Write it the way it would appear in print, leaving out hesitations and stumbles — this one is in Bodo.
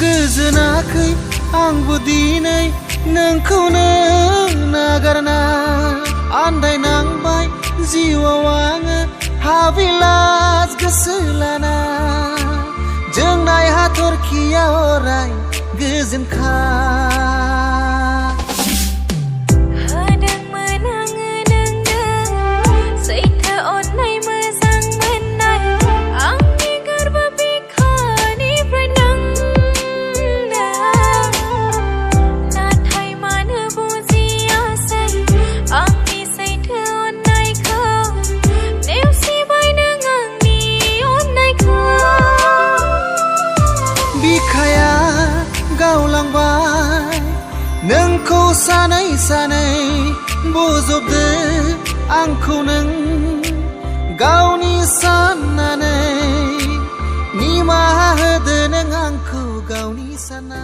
गोजोनाखै आंबो दिनै नोंखौनो नागारना आन्दायनांबाय जिउआव आङो हाबिलास गोसो लाना जोंनाय हाथरखिया अराय गोजोनखा बिखाया गावलांबाय नोंखौ सानै सानै बोजबदो आंखौ नों गावनि साननानै निमाहा होदो नों आंखौ गावनि सानना